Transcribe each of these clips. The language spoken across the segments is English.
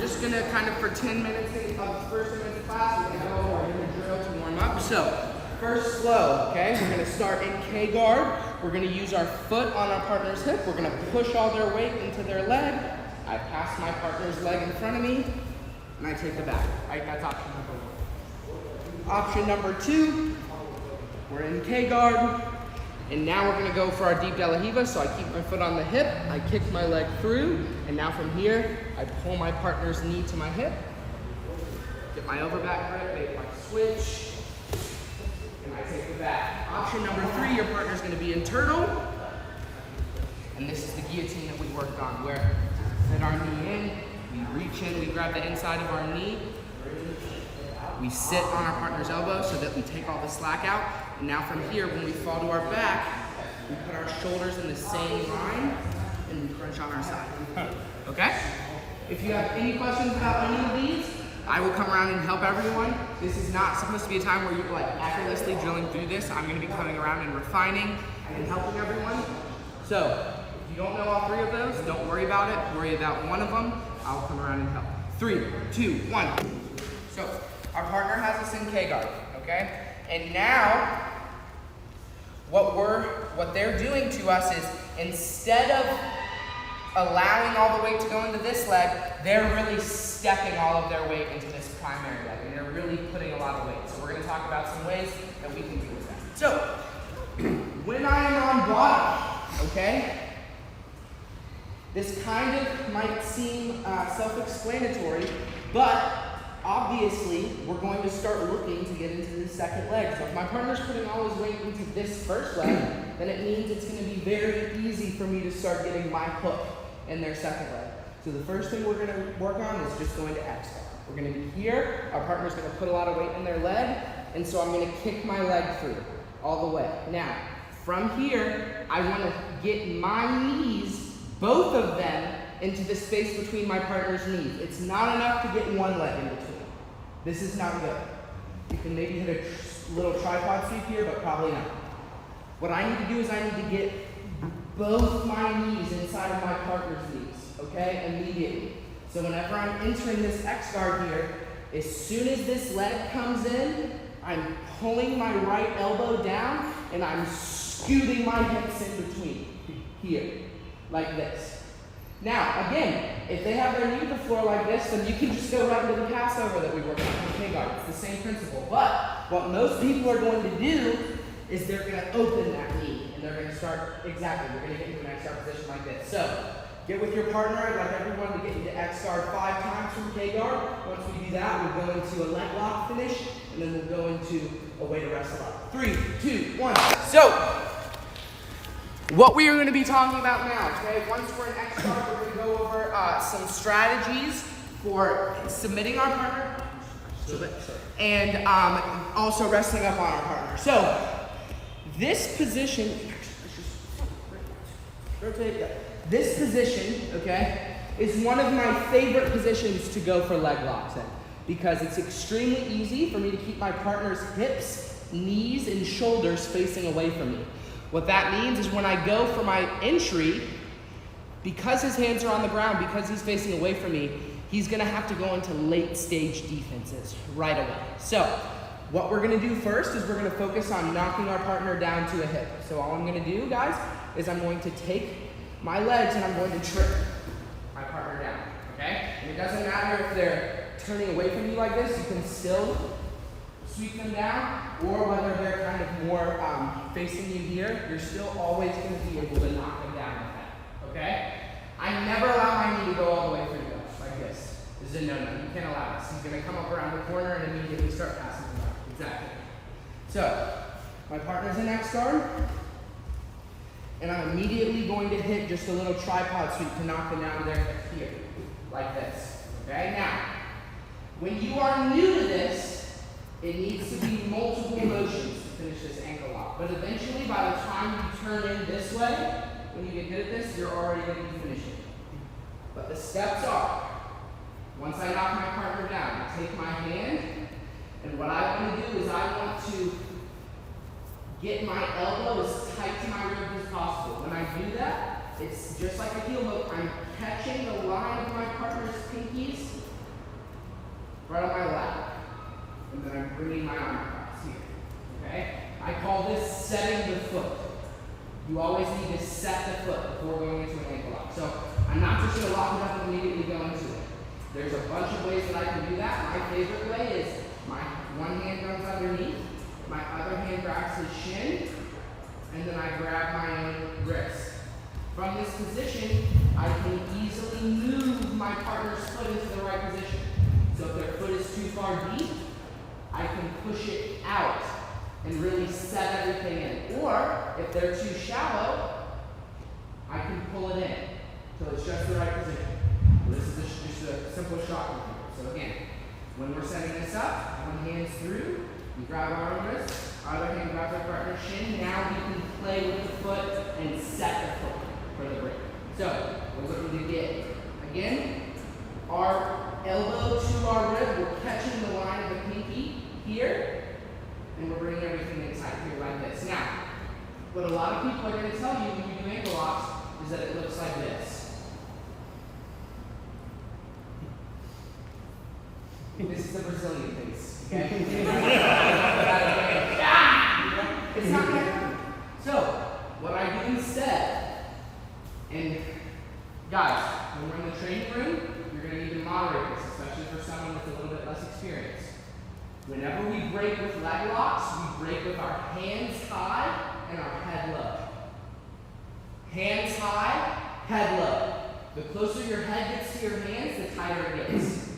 just gonna kind of for 10 minutes of the first minute of class, we're gonna drill to warm up. So, first slow, okay? We're gonna start in K-guard. We're gonna use our foot on our partner's hip. We're gonna push all their weight into their leg. I pass my partner's leg in front of me, and I take the back, right? That's option number 1. Option number 2, we're in K-guard. And now we're gonna go for our deep De La Riva. So I keep my foot on the hip, I kick my leg through, and now from here, I pull my partner's knee to my hip, get my overback grip, make my switch, and I take the back. Option number 3, your partner's gonna be in turtle. And this is the guillotine that we worked on, where we set our knee in, we reach in, we grab the inside of our knee, we sit on our partner's elbow so that we take all the slack out. And now from here, when we fall to our back, we put our shoulders in the same line and we crunch on our side. Okay? If you have any questions about any of these, I will come around and help everyone. This is not supposed to be a time where you're like effortlessly drilling through this. I'm gonna be coming around and refining and helping everyone. So, if you don't know all 3 of those, don't worry about it. Worry about one of them. I'll come around and help. 3, 2, 1. So, our partner has us in K-guard, okay? And now, what they're doing to us is, instead of allowing all the weight to go into this leg, they're really stepping all of their weight into this primary leg, and they're really putting a lot of weight. So we're gonna talk about some ways that we can deal with that. So, when I am on bottom, okay, this kind of might seem self-explanatory, but obviously, we're going to start looking to get into the second leg. So if my partner's putting all his weight into this first leg, then it means it's going to be very easy for me to start getting my hook in their second leg. So the first thing we're going to work on is just going to X-guard. We're going to be here, our partner's going to put a lot of weight in their leg, and so I'm going to kick my leg through all the way. Now, from here, I want to get my knees, both of them, into the space between my partner's knees. It's not enough to get one leg in between. This is not good. You can maybe hit a little tripod sweep here, but probably not. What I need to do is I need to get both my knees inside of my partner's knees, okay, immediately. So whenever I'm entering this X-guard here, as soon as this leg comes in, I'm pulling my right elbow down and I'm scooting my hips in between here, like this. Now, again, if they have their knee to the floor like this, then you can just go right into the Passover that we worked on in K-guard. It's the same principle. But what most people are going to do is they're going to open that knee, and they're going to start, exactly, we're going to get into an X-guard position like this. So, get with your partner. I'd like everyone to get into X-guard 5 times from K-guard. Once we do that, we'll go into a leg lock finish, and then we'll go into a way to wrestle up. 3, 2, 1. So, what we are going to be talking about now, okay? Once we're in X-guard, we're going to go over some strategies for submitting our partner and also wrestling up on our partner. So, this position, okay, is one of my favorite positions to go for leg locks in because it's extremely easy for me to keep my partner's hips, knees, and shoulders facing away from me. What that means is when I go for my entry, because his hands are on the ground, because he's facing away from me, he's gonna have to go into late stage defenses right away. So, what we're gonna do first is we're gonna focus on knocking our partner down to a hip. So all I'm gonna do, guys, is I'm going to take my legs and I'm going to trip my partner down, okay? And it doesn't matter if they're turning away from you like this, you can still sweep them down, or whether they're kind of more facing you here, you're still always going to be able to knock them down like that, okay? I never allow my knee to go all the way through like this. This is a no-no. You can't allow this. He's going to come up around the corner and immediately start passing them out. Exactly. So, my partner's in X-guard, and I'm immediately going to hit just a little tripod sweep to knock them down to their hip here, like this, okay? Now, when you are new to this, it needs to be multiple motions to finish this ankle lock. But eventually, by the time you turn in this way, when you get good at this, you're already going to be finishing. But the steps are, once I knock my partner down, I take my hand, and what I want to do is I want to get my elbow as tight to my rib as possible. When I do that, it's just like a heel hook. I'm catching the line of my partner's pinkies right on my lap. And then I'm bringing my arm across here. Okay? I call this setting the foot. You always need to set the foot before going into an ankle lock. So I'm not just going to lock it up and immediately go into it. There's a bunch of ways that I can do that. My favorite way is my one hand comes underneath, my other hand grabs his shin, and then I grab my own wrist. From this position, I can easily move my partner's foot into the right position. So if their foot is too far deep, I can push it out and really set everything in. Or if they're too shallow, I can pull it in till it's just the right position. This is just a simple shot with you. So again, when we're setting this up, one hand's through, we grab our own wrist, other hand grabs our partner's shin. Now we can play with the foot and set the foot for the break. So we're looking to get, again, our elbow to our rib. We're catching the line of the pinky here, and we're bringing everything in tight here like this. Now, what a lot of people are going to tell you when you do ankle locks is that it looks like this. This is the Brazilian face, okay? It's not going to happen. So, what I do instead, and guys, when we're in the training room, you're going to need to moderate this, especially for someone with a little bit less experience. Whenever we break with leg locks, we break with our hands high and our head low. Hands high, head low. The closer your head gets to your hands, the tighter it gets.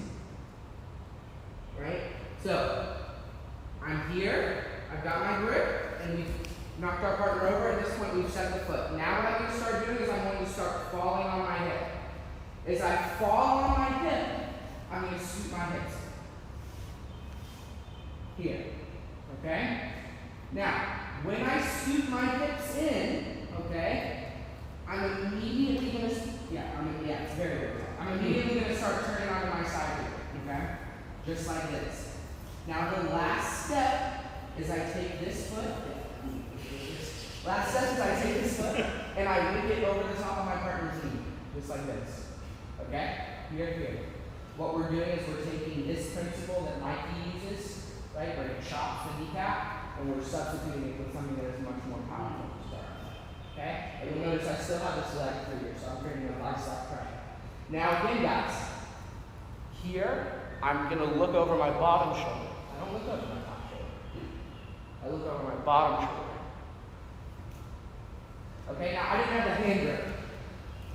Right? So, I'm here, I've got my grip, and we've knocked our partner over. At this point, we've set the foot. Now what I'm going to start doing is I'm going to start falling on my hip. As I fall on my hip, I'm going to scoop my hips. Here. Okay? Now, when I scoop my hips in, okay, I'm immediately going to, it's very good. I'm immediately going to start turning onto my side here. Okay? Just like this. Now, the last step is I take this foot. Last step is I take this foot and I link it over the top of my partner's knee. Just like this. Okay? Here. What we're doing is we're taking this principle that Mikey uses, right, where it chops the kneecap, and we're substituting it with something that is much more powerful to start. Okay? And you'll notice I still have this leg through here, so I'm creating a nice left track. Now again, guys, here I'm going to look over my bottom shoulder. I don't look over my top shoulder. I look over my bottom shoulder. Okay, now I didn't have the hand grip.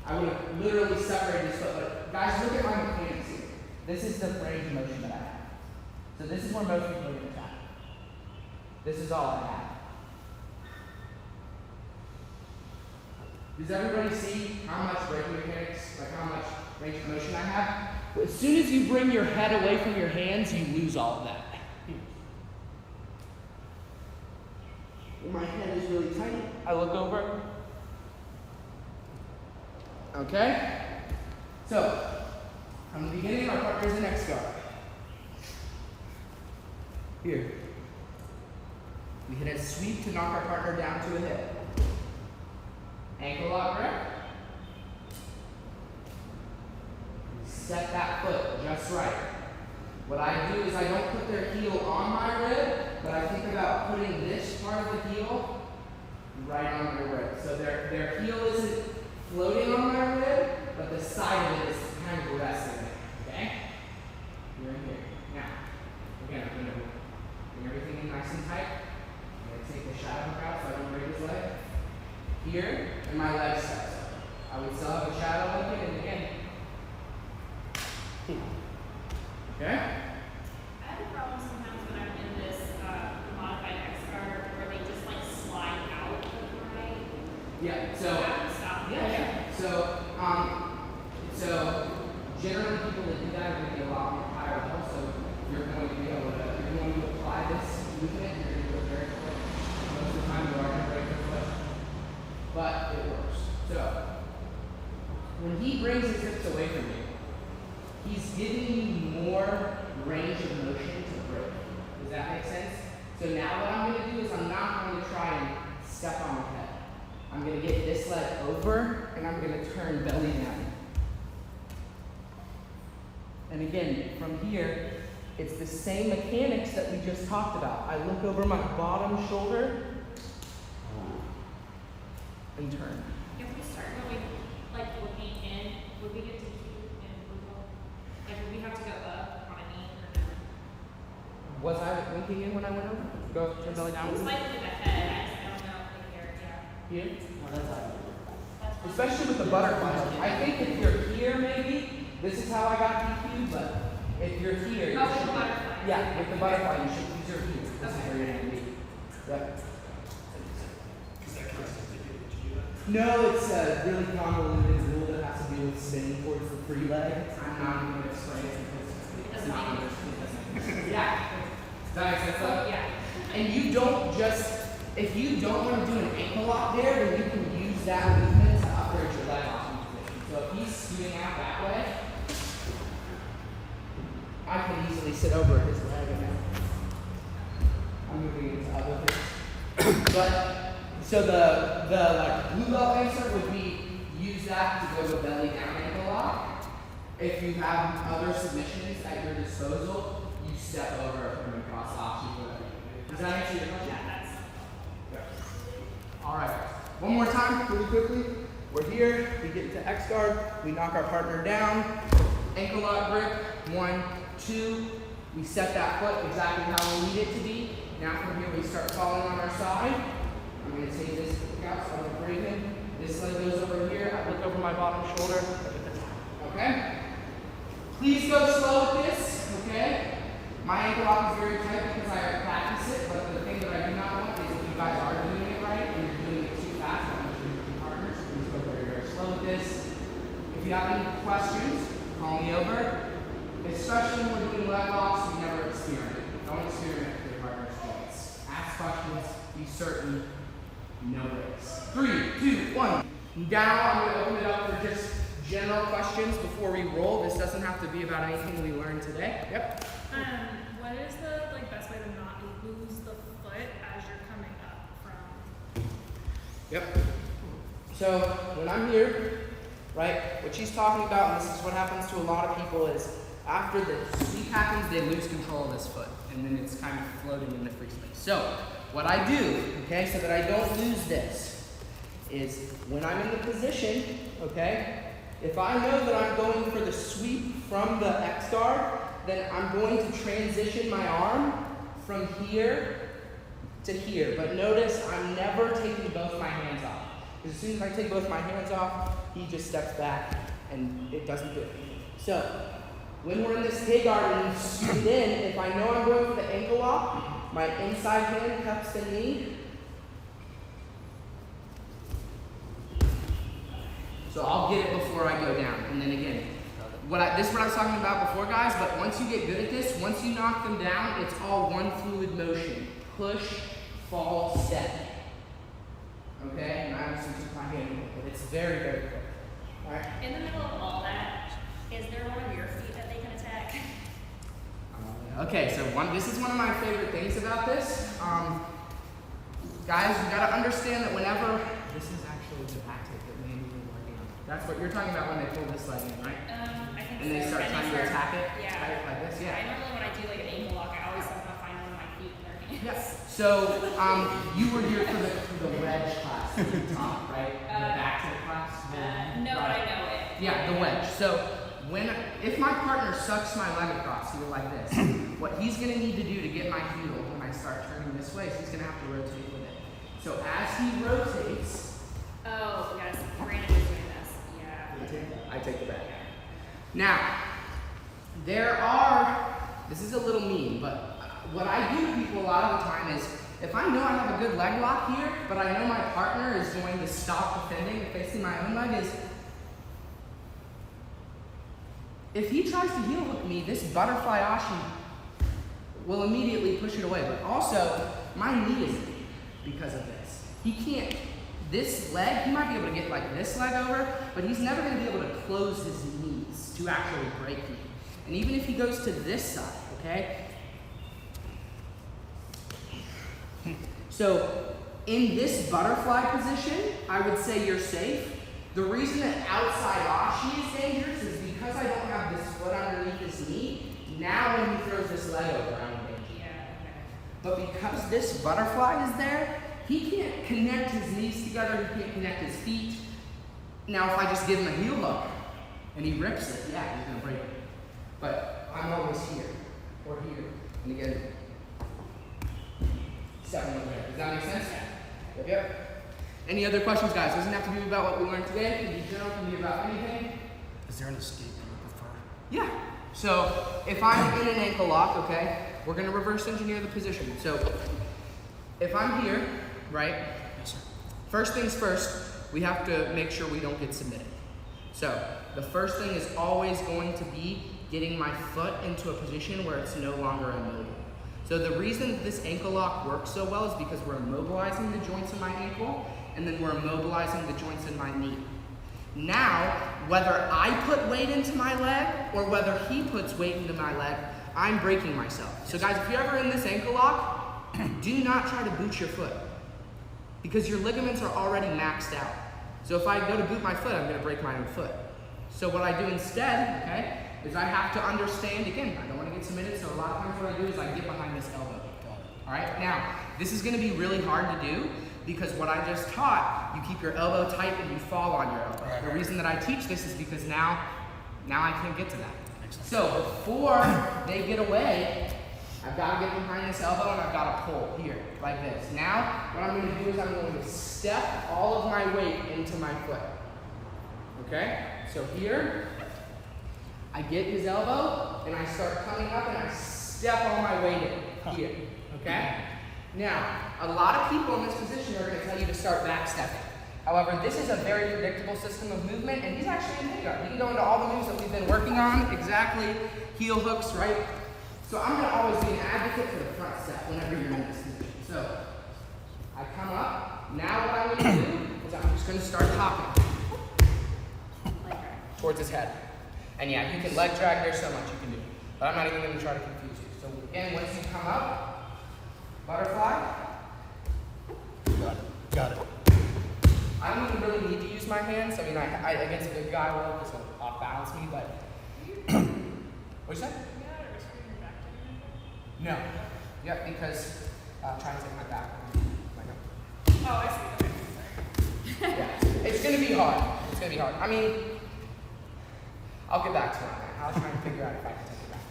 I would have literally separated this foot, but guys, look at my mechanics here. This is the range of motion that I have. So this is where most people are going to tap. This is all I have. Does everybody see how much braking mechanics, like how much range of motion I have? As soon as you bring your head away from your hands, you lose all of that. My head is really tight. I look over. Okay? So, from the beginning, our partner is an X guard. Here. We hit a sweep to knock our partner down to a hip. Ankle lock grip. Set that foot just right. What I do is I don't put their heel on my rib, but I think about putting this part of the heel right on my rib. So their heel isn't floating on my rib, but the side of it is kind of resting there. Okay? You're in here. Now, again, I'm going to bring everything in nice and tight. I'm going to take the shadow hook out so I don't break his leg. Here, and my leg steps up. I would still have a shadow hook in, and again. Okay? I have a problem sometimes when I'm in this modified X guard where they just like slide out of my. Yeah. So. Stop. Yeah. So generally people that do that are going to be a lot more higher level. So you're going to be able to, if you want to apply this movement, you're going to do it very quick. Most of the time you are going to break your foot, but it works. So when he brings his hips away from you, he's giving you more range of motion to break. Does that make sense? So now what I'm going to do is I'm not going to try and step on the head. I'm going to get this leg over, and I'm going to turn belly down. And again, from here, it's the same mechanics that we just talked about. I look over my bottom shoulder and turn. If we start going, like looking in, would we get to Q and Google? Like, would we have to go up on a knee or no? Was I linking in when I went over? Go turn belly down. It's like with the head, I don't know if they care, yeah. Here? That's fine. Especially with the butterflies. I think if you're here maybe, this is how I got DQ'd, but if you're here, you Oh, with should the be- butterfly. Yeah, with the butterfly, you should, these are here. This is Okay. where you're gonna be. Yep. Because that counts as they did to you. No, it's a really convoluted rule that has to do with spinning towards the free leg. I'm not even gonna explain it because it's not Yeah. Does that make sense though? So, yeah. And you don't just, if you don't want to do an ankle lock there, then you can use that movement to upgrade your leg locking position. So if he's skewing out that way, I can easily sit over his leg and now I'm moving into other things. But so the like blue belt answer would be use that to go to belly down ankle lock. If you have other submissions at your disposal, you step over from across option. Does that answer your question? Yeah, that's. All right. One more time, really quickly. We're here. We get into X guard. We knock our partner down. Ankle lock grip. 1, 2. We set that foot exactly how we need it to be. Now from here we start falling on our side. I'm going to take this out so I don't break in. This leg goes over here. I look over my bottom shoulder. Okay? Please go slow with this. Okay? My ankle lock is very tight because I practice it, but the thing that I do not want is if you guys are doing it right and you're doing it too fast, I want you to be partners. Please go very, very slow with this. If you have any questions, call me over. Especially when we're doing leg locks, we never experiment. Don't experiment with your partner's joints. Ask questions, be certain, no breaks. 3, 2, 1. Now I'm going to open it up for just general questions before we roll. This doesn't have to be about anything we learned today. Yep. What is the best way to not lose the foot as you're coming up from? Yep. So when I'm here, right, what she's talking about, and this is what happens to a lot of people, is after the sweep happens, they lose control of this foot, and then it's kind of floating in the free space. So what I do, okay, so that I don't lose this, is when I'm in the position, okay, if I know that I'm going for the sweep from the X guard, then I'm going to transition my arm from here to here. But notice I'm never taking both my hands off. Because as soon as I take both my hands off, he just steps back and it doesn't do it. So when we're in this K guard and you scoot in, if I know I'm going for the ankle lock, my inside hand cups the knee. So I'll get it before I go down. And then again, this is what I was talking about before, guys, but once you get good at this, once you knock them down, it's all one fluid motion. Push, fall, step. Okay? And I obviously took my hand in it, but it's very, very quick. Alright? In the middle of all that, is there one of your feet that they can attack? Okay, so this is one of my favorite things about this. Guys, you gotta understand that whenever, this is actually the tactic that Mandy was working on. That's what you're talking about when they pull this leg in, right? I think And they so. start trying to attack it, Yeah. right, like this, yeah. I normally when I do like an ankle lock, I always somehow find one of my feet in their hands. Yes. So you were here for the wedge class at the top, right? The back to the class. No, but I know it. Yeah, the wedge. So if my partner sucks my leg across here like this, what he's gonna need to do to get my heel when I start turning this way is he's gonna have to rotate with it. So as he rotates, Oh, yes. Brandon is doing this. Yeah. I take the back. Now, this is a little mean, but what I do to people a lot of the time is, if I know I have a good leg lock here, but I know my partner is going to stop defending and facing my own leg, is if he tries to heel hook me, this butterfly ashi will immediately push it away. But also, my knee is deep because of this. He can't. This leg, he might be able to get like this leg over, but he's never going to be able to close his knees to actually break me. And even if he goes to this side, okay? So in this butterfly position, I would say you're safe. The reason that outside ashi is dangerous is because I don't have this foot underneath his knee. Now when he throws this leg But because this butterfly is there, he can't connect his knees together, he can't connect his feet. Now if I just give him a heel hook and he rips it, yeah, he's gonna break it. But I'm always here, or here. And again, 7 over there. Does that make sense? Yep. Any other questions, guys? Doesn't have to be about what we learned today. It can be general, it can be about anything. Is there an escape you prefer? Yeah. So if I'm in an ankle lock, okay, we're gonna reverse engineer the position. So if I'm here, right? Yes, sir. First things first, we have to make sure we don't get submitted. So the first thing is always going to be getting my foot into a position where it's no longer immobile. So the reason that this ankle lock works so well is because we're immobilizing the joints in my ankle, and then we're immobilizing the joints in my knee. Now, whether I put weight into my leg or whether he puts weight into my leg, I'm breaking myself. So guys, if you're ever in this ankle lock, do not try to boot your foot because your ligaments are already maxed out. So if I go to boot my foot, I'm gonna break my own foot. So what I do instead, okay, is I have to understand, again, I don't wanna get submitted, so a lot of times what I do is I get behind this elbow. All right, now, this is gonna be really hard to do because what I just taught, you keep your elbow tight and you fall on your elbow. Right. The reason that I teach this is because now I can't get to that. Makes sense. So before they get away, I've got to get behind this elbow and I've got to pull here, like this. Now, what I'm going to do is I'm going to step all of my weight into my foot. Okay? So here, I get his elbow and I start coming up and I step all my weight in here. Okay? Now, a lot of people in this position are going to tell you to start back stepping. However, this is a very predictable system of movement, and he's actually in guard. He can go into all the moves that we've been working on, exactly, heel hooks, right? So I'm going to always be an advocate for the front step whenever you're in this position. So I come up. Now what I'm going to do is I'm just going to start hopping towards his head. And yeah, you can leg drag. There's so much you can do. But I'm not even going to try to confuse you. So again, once you come up, butterfly. Got it. I don't even really need to use my hands. I mean, I against a good guy will because he'll off balance me, but. What'd you say? No. Yep, because I'm trying to take my back. Oh, I see. Okay, sorry. Yeah, it's gonna be hard. It's gonna be hard. I mean, I'll get back to it. I'll try and figure out if I can take it back.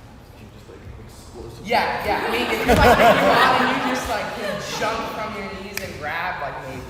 Just like explosive. Yeah. I mean, if you're like on and you just like can jump from your knees and grab, like maybe.